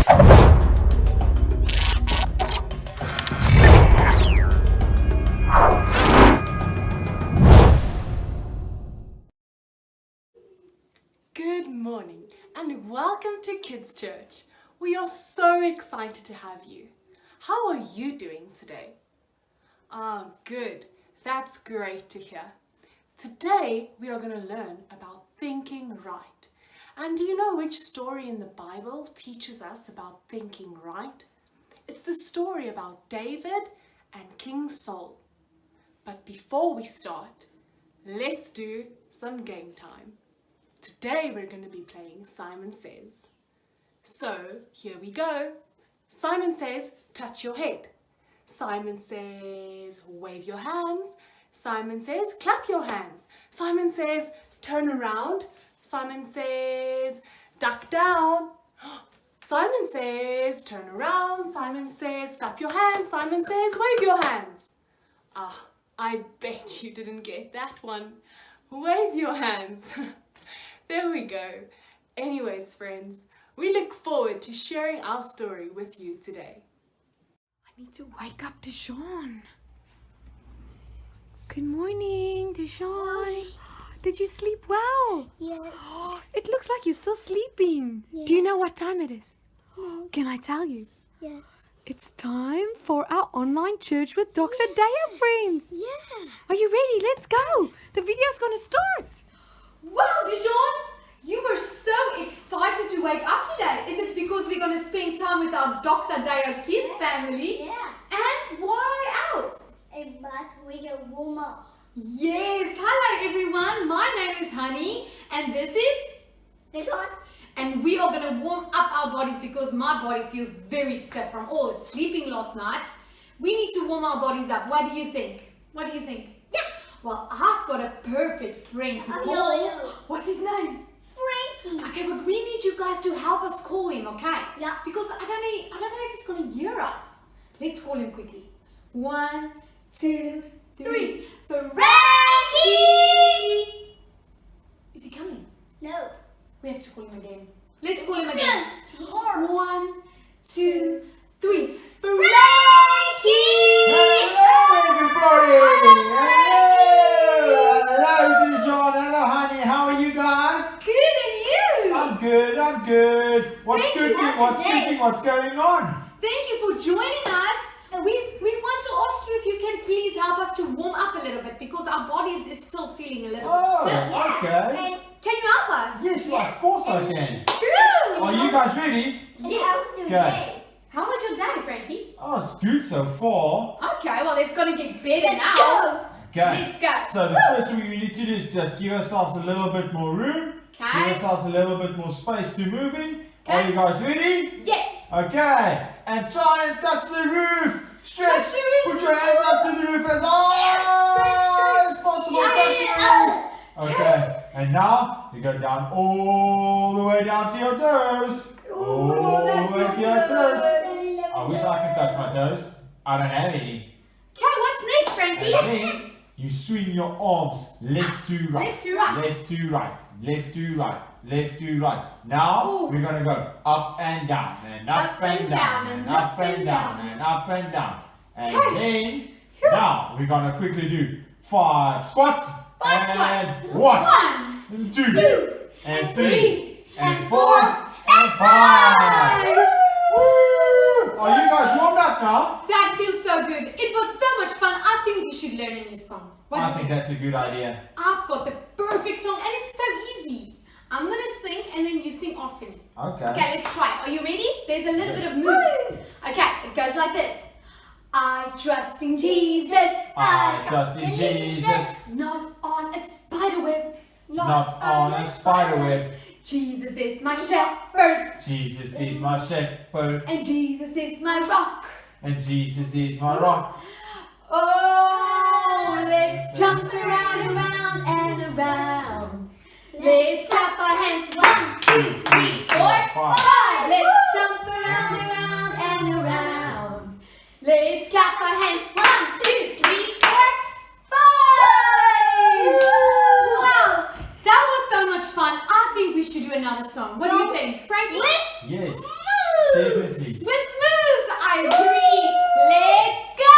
Good morning and welcome to Kids Church. We are so excited to have you. How are you doing today? Good. That's great to hear. Today we are going to learn about thinking right. And do you know which story in the Bible teaches us about thinking right? It's the story about David and King Saul. But before we start, let's do some game time. Today we're going to be playing Simon Says. So here we go. Simon says, touch your head. Simon says, wave your hands. Simon says, clap your hands. Simon says, turn around. Simon says, duck down. Simon says, turn around. Simon says, clap your hands. Simon says, wave your hands. I bet you didn't get that one. Wave your hands. There we go. Anyways, friends, we look forward to sharing our story with you today. I need to wake up Deshaun. Good morning, Deshaun. Did you sleep well? Yes. It looks like you're still sleeping. Yeah. Do you know what time it is? No. Can I tell you? Yes. It's time for our online church with Doxa Day, friends. Yeah. Are you ready? Let's go. The video's going to start. Wow, Deshaun! You were so excited to wake up today. Is it because we're going to spend time with our Doxa Day kids family? Yeah. And why else? But we can warm up. Yes. Hello, everyone. My name is Honey, and this is This one? And we are going to warm up our bodies because my body feels very stiff from all the sleeping last night. We need to warm our bodies up. What do you think? What do you think? Yeah. Well, I've got a perfect friend to call. Yeah. What's his name? Frankie. Okay, but we need you guys to help us call him, okay? Yeah. Because I don't know if he's going to hear us. Let's call him quickly. 1, 2, 3. Frankie! Is he coming? No. We have to call him again. Let's call him again. More. 1, 2, 3. Frankie! Hello, everybody! Hello, Deshaun. Hello, honey. How are you guys? Good, and you? I'm good. What's Thank you, cooking? Pastor What's Jay. cooking? What's going on? Thank you for joining us. And we want to ask you if you can please help us to warm up a little bit because our bodies is still feeling a little bit stiff. Okay. Can you help us? Yes, of course I can. Good. Are you guys ready? Yes. Okay. How was your day, Frankie? Oh, it's good so far. Okay, well, it's going to get better now. Go. Okay. Let's go. So the first thing we need to do is just give ourselves a little bit more room. Give Okay. ourselves a little bit more space to move in. Okay. Are you guys ready? Yes. Okay, and try and touch the roof. Stretch. Touch the roof. Put your hands up to the roof as high as possible. Touch the roof. Okay, and now you go down all the way down to your toes. All the way to your toes. I wish I could touch my toes. I don't have any. Okay, what's next, Frankie? And then you swing your arms left to right. Left to right. Left to right. Left to right. Left to right. Now Ooh. we're gonna go up and down and up and down and up and down and up and down. And then now we're gonna quickly do 5 squats. Five And squats. 1 1, and 2 2, and 3, 3 and and 4, 4 and 5. Woo! Are you guys warmed up now? That feels so good. It was so much fun. I think we should learn a new song. What do I you think that's a good idea. I've got the perfect song and it's so easy. I'm going to sing and then you sing after me. Okay. Okay, let's try it. Are you ready? There's a little bit of moves. Okay, it goes like this. I trust in Jesus. I trust in Jesus. Not on a spider web. Not on a spider web. Jesus is my shepherd. Jesus is my shepherd. And Jesus is my rock. And Jesus is my rock. Oh, let's jump around, around, and around. Let's clap our hands. 1, 2, 3, 4, 5. Let's jump around, around, and around. Let's clap our hands. 1, 2, 3, 4, 5. Wow, that was so much fun. I think we should do another song. What do you think, Frankie? Yes. Definitely. With moves, I agree. Let's go.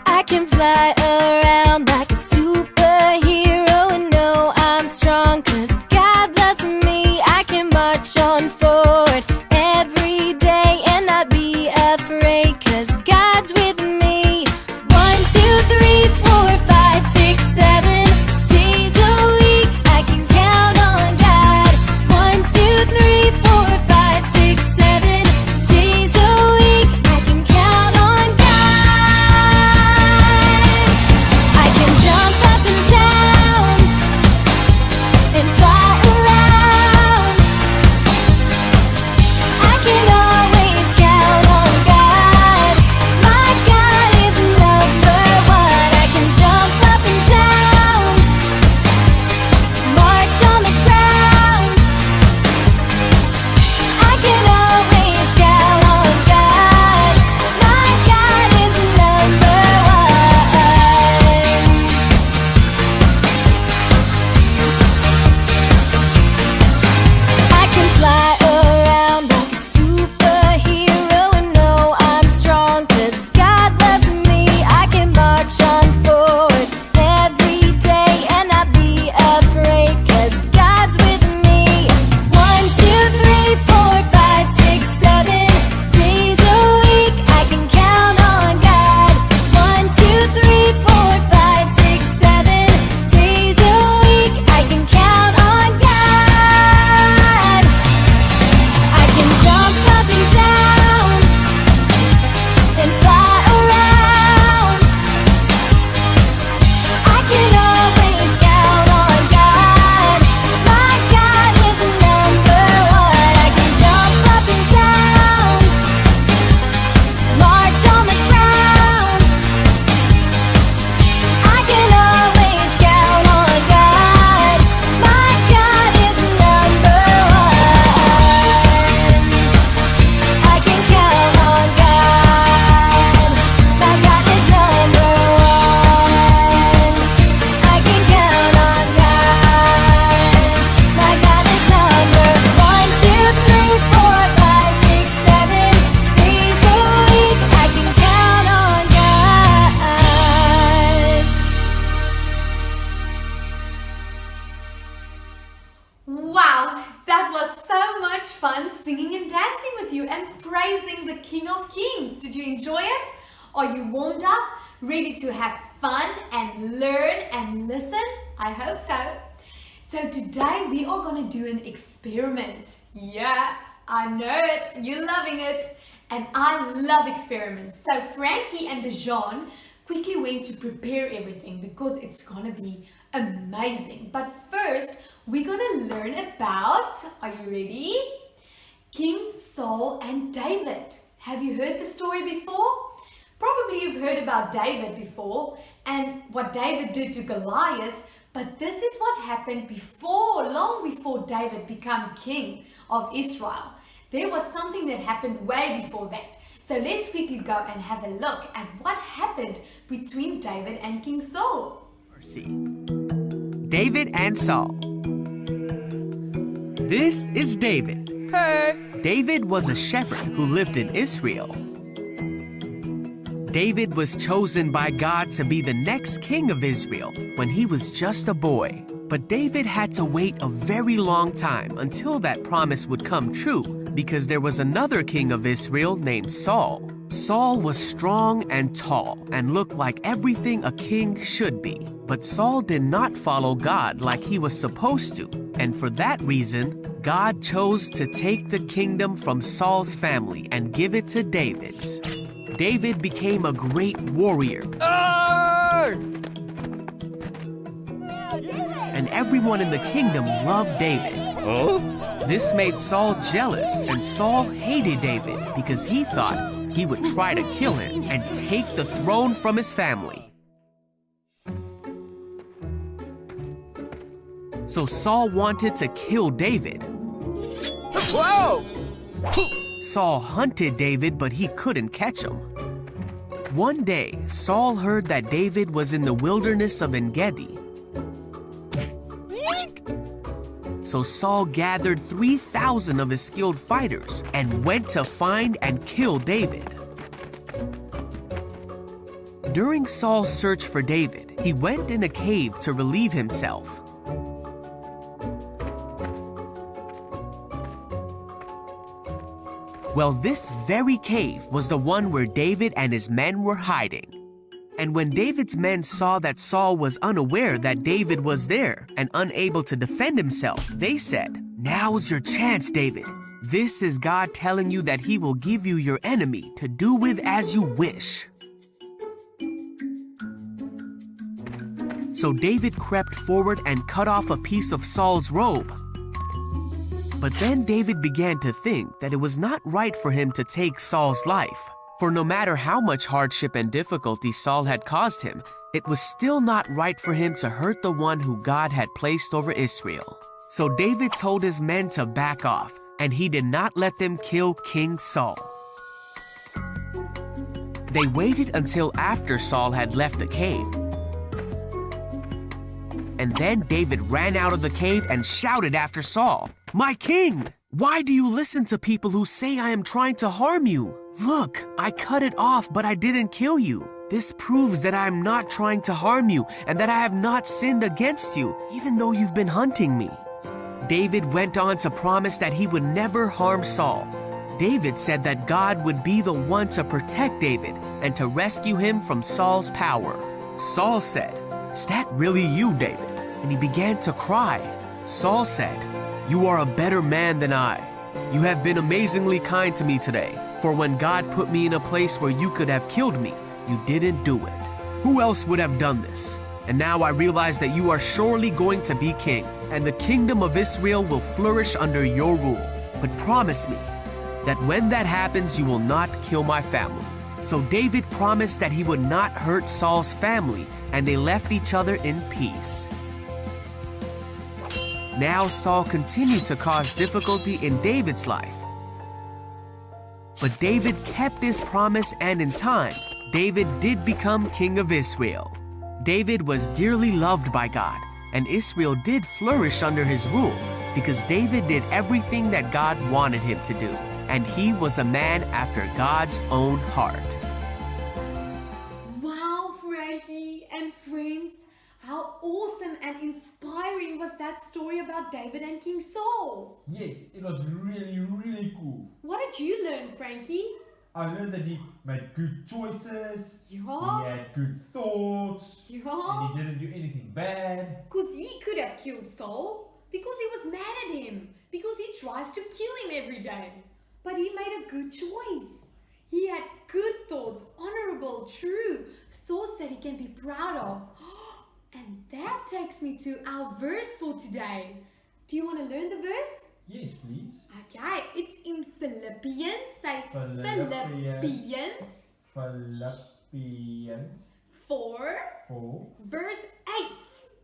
I can fly around like a superhero and know I'm strong 'cause God loves me. I can march on forward every day and not be afraid 'cause God's with me. 1, 2, 3, 4, 5, 6, 7 days a week I can count on God. 1, 2, 3, 4, 5, 6, 7 days a week I can count on God. I can jump up and down and fly around. I can always count on God. My God is number one. I can jump up and down, march on the ground. I can always count on God. My God is number one. I can fly around like a superhero and know I'm strong 'cause God loves me. I can march on forward every day and not be afraid 'cause God's with me. 1, 2, 3, 4, 5, 6, 7 days a week I can count on God. 1, 2, 3, 4, 5, 6, 7 days a week I can count on God. I can jump up and down and fly around. I can always count on God. My God is number one. I can jump up and down, march on the ground. I can always count on God. My God is number one. I can count on God. My God is number one. I can count on God. My God is number 1, 2, 3, 4, 5, 6, 7 days a week. I can count on God. Wow, that was so much fun singing and dancing with you and praising the King of Kings. Did you enjoy it? Are you warmed up, ready to have fun and learn and listen? I hope so. So today we are going to do an experiment. Yeah, I know it. You're loving it. And I love experiments. So Frankie and Dejan quickly went to prepare everything because it's going to be amazing. But first, we're going to learn about, are you ready? King Saul and David. Have you heard the story before? Probably you've heard about David before and what David did to Goliath, but this is what happened before, long before David became king of Israel. There was something that happened way before that. So let's quickly go and have a look at what happened between David and King Saul. Mercy. David and Saul. This is David. Hey. David was a shepherd who lived in Israel. David was chosen by God to be the next king of Israel when he was just a boy. But David had to wait a very long time until that promise would come true because there was another king of Israel named Saul. Saul was strong and tall and looked like everything a king should be. But Saul did not follow God like he was supposed to. And for that reason, God chose to take the kingdom from Saul's family and give it to David's. David became a great warrior. And everyone in the kingdom loved David. This made Saul jealous, and Saul hated David because he thought he would try to kill him and take the throne from his family. So Saul wanted to kill David. Whoa! Saul hunted David, but he couldn't catch him. One day, Saul heard that David was in the wilderness of En-Gedi. So Saul gathered 3,000 of his skilled fighters and went to find and kill David. During Saul's search for David, he went in a cave to relieve himself. Well, this very cave was the one where David and his men were hiding. And when David's men saw that Saul was unaware that David was there and unable to defend himself, they said, "Now's your chance, David. This is God telling you that he will give you your enemy to do with as you wish." So David crept forward and cut off a piece of Saul's robe. But then David began to think that it was not right for him to take Saul's life. For no matter how much hardship and difficulty Saul had caused him, it was still not right for him to hurt the one who God had placed over Israel. So David told his men to back off, and he did not let them kill King Saul. They waited until after Saul had left the cave. And then David ran out of the cave and shouted after Saul, "My king! Why do you listen to people who say I am trying to harm you? Look, I cut it off, but I didn't kill you. This proves that I am not trying to harm you and that I have not sinned against you, even though you've been hunting me." David went on to promise that he would never harm Saul. David said that God would be the one to protect David and to rescue him from Saul's power. Saul said, "Is that really you, David?" And he began to cry. Saul said, "You are a better man than I. You have been amazingly kind to me today. For when God put me in a place where you could have killed me, you didn't do it. Who else would have done this? And now I realize that you are surely going to be king, and the kingdom of Israel will flourish under your rule. But promise me that when that happens, you will not kill my family." So David promised that he would not hurt Saul's family, and they left each other in peace. Now Saul continued to cause difficulty in David's life. But David kept his promise, and in time, David did become king of Israel. David was dearly loved by God, and Israel did flourish under his rule because David did everything that God wanted him to do, and he was a man after God's own heart. Wow, Frankie and friends, how awesome and inspiring was that story about David and King Saul? Yes, it was really cool. What did you learn, Frankie? I learned that he made good choices, Yeah. he had good thoughts, Yeah. and he didn't do anything bad. Because he could have killed Saul because he was mad at him, because he tries to kill him every day. But he made a good choice. He had good thoughts, honorable, true, thoughts that he can be proud of. And that takes me to our verse for today. Do you want to learn the verse? Yes, please. Okay, it's in Philippians. Say Philippians. Philippians 4, 4, verse 8.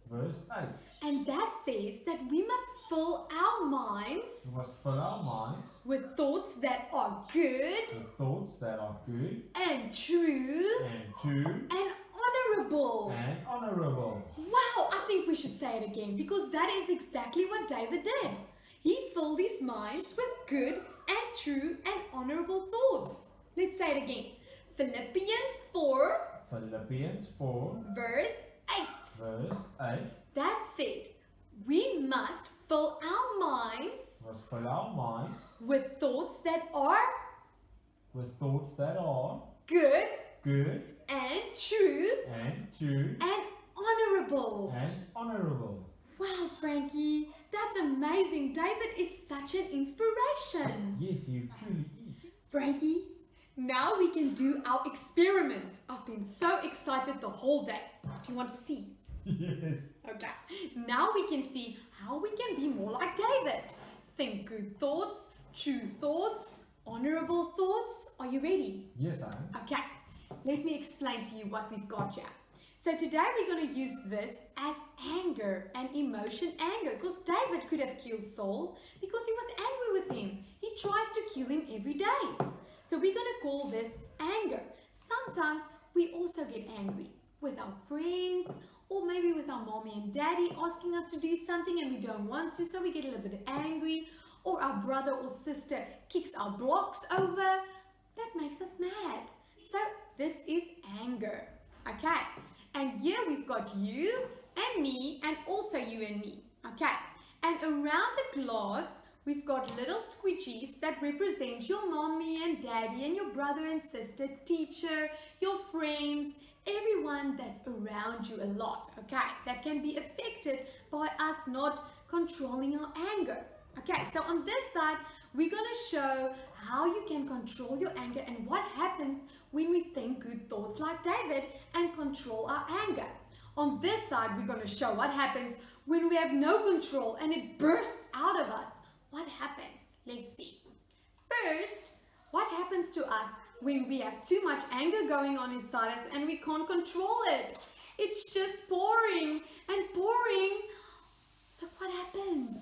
verse 8. And that says that we must fill our minds We must fill our minds with thoughts that are good with thoughts that are good and true and true and honorable. and honorable. Wow, I think we should say it again because that is exactly what David did. He filled his minds with good and true and honorable thoughts. Let's say it again. Philippians 4, Philippians 4, verse 8. verse 8. That said, we must fill our minds We must fill our minds with thoughts that are with thoughts that are good good and true and honorable. honorable. Wow, Frankie, that's amazing. David is such an inspiration. Yes, you truly is. Frankie, now we can do our experiment. I've been so excited the whole day. Do you want to see? Yes. Okay, now we can see how we can be more like David. Think good thoughts, true thoughts, honorable thoughts. Are you ready? Yes, I am. Okay, let me explain to you what we've got here. So today we're going to use this as anger and emotion anger because David could have killed Saul because he was angry with him. He tries to kill him every day. So we're going to call this anger. Sometimes we also get angry with our friends or maybe with our mommy and daddy asking us to do something and we don't want to, so we get a little bit angry, or our brother or sister kicks our blocks over. That makes us mad. So this is anger. Okay, and here we've got you and me, and also you and me. Okay, and around the glass we've got little squishies that represent your mommy and daddy and your brother and sister, teacher, your friends, everyone that's around you a lot. Okay, that can be affected by us not controlling our anger. Okay, so on this side we're going to show how you can control your anger and what happens when we think good thoughts like David and control our anger. On this side, we're going to show what happens when we have no control and it bursts out of us. What happens? Let's see. First, what happens to us when we have too much anger going on inside us and we can't control it? It's just pouring and pouring. Look what happens.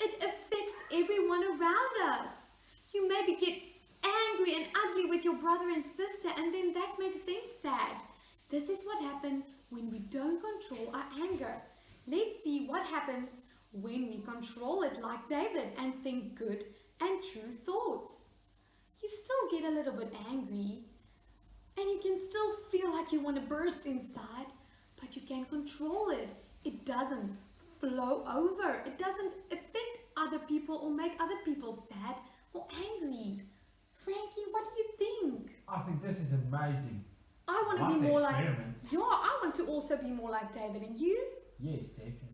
It affects everyone around us. You maybe get angry and ugly with your brother and sister, and then that makes them sad. This is what happens when we don't control our anger. Let's see what happens when we control it like David and think good and true thoughts. You still get a little bit angry and you can still feel like you want to burst inside, but you can control it. It doesn't flow over. It doesn't affect other people or make other people sad or angry. Frankie, what do you think? I think this is amazing. I want to Like be the more like, experiment. yeah, I want to also be more like David. And you? Yes, definitely.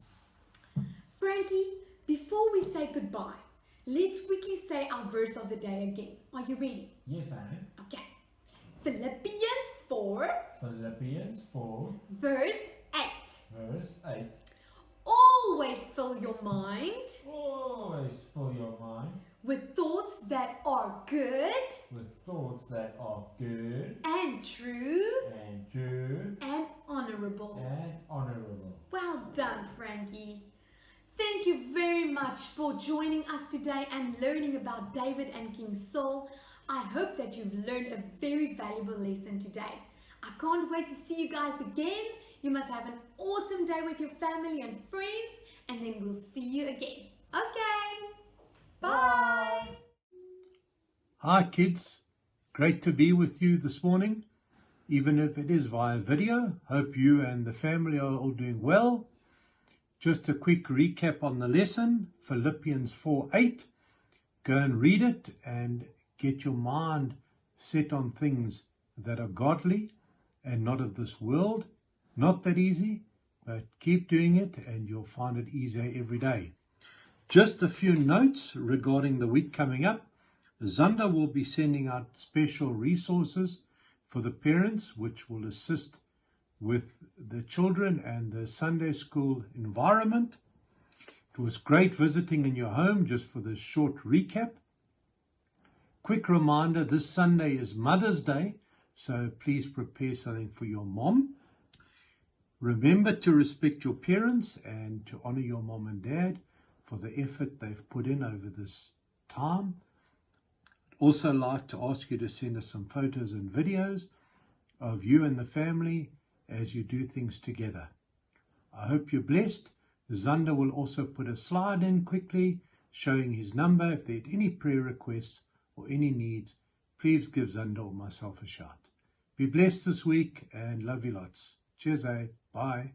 Frankie, before we say goodbye, let's quickly say our verse of the day again. Are you ready? Yes, I am. Okay. Philippians 4, Philippians 4, verse 8. verse 8. Always fill your mind Always fill your mind with thoughts that are good with thoughts that are good and true and true and honorable. and honorable. Well done, Frankie. Thank you very much for joining us today and learning about David and King Saul. I hope that you've learned a very valuable lesson today. I can't wait to see you guys again. You must have an awesome day with your family and friends, and then we'll see you again. Okay, bye. Hi kids, great to be with you this morning, even if it is via video. Hope you and the family are all doing well. Just a quick recap on the lesson, Philippians 4:8. Go and read it and get your mind set on things that are godly and not of this world. Not that easy, but keep doing it and you'll find it easier every day. Just a few notes regarding the week coming up. Zanda will be sending out special resources for the parents, which will assist with the children and the Sunday school environment. It was great visiting in your home, just for this short recap. Quick reminder, this Sunday is Mother's Day, so please prepare something for your mom. Remember to respect your parents and to honor your mom and dad for the effort they've put in over this time. I'd also like to ask you to send us some photos and videos of you and the family as you do things together. I hope you're blessed. Zander will also put a slide in quickly showing his number. If there are any prayer requests or any needs, please give Zander or myself a shout. Be blessed this week and love you lots. Cheers, bye.